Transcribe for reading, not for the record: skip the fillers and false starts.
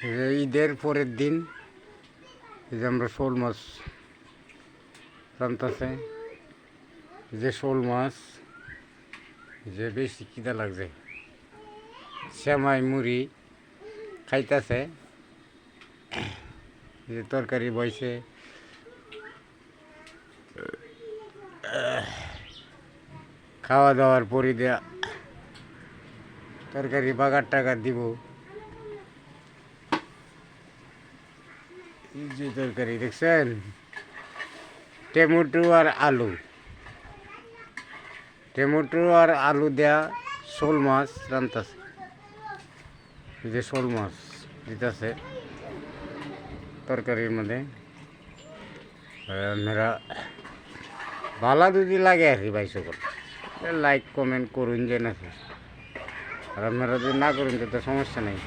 ঈদের পরের দিন এই যে আমরা শোল মাছ রান্তাছে, যে শোল মাছ যে বেশি খিদা লাগছে, শ্যামাই মুড়ি খাইতেছে, যে তরকারি বইছে, খাওয়া দাওয়ার পরি দেয়া তরকারি বাগার টাকা দিব। এই যে তরকারি দেখছেন, টমেটো আর আলু, টমেটো আর আলু দেয়া শোল মাছ রান্তাছে। এই যে শোল মাছ দিতেছে তরকারির মধ্যে। আপনারা ভালো যদি লাগে আর কি ভাই, সকল লাইক কমেন্ট করুন যে নাকি, আর আপনারা যদি না করুন তো সমস্যা নেই।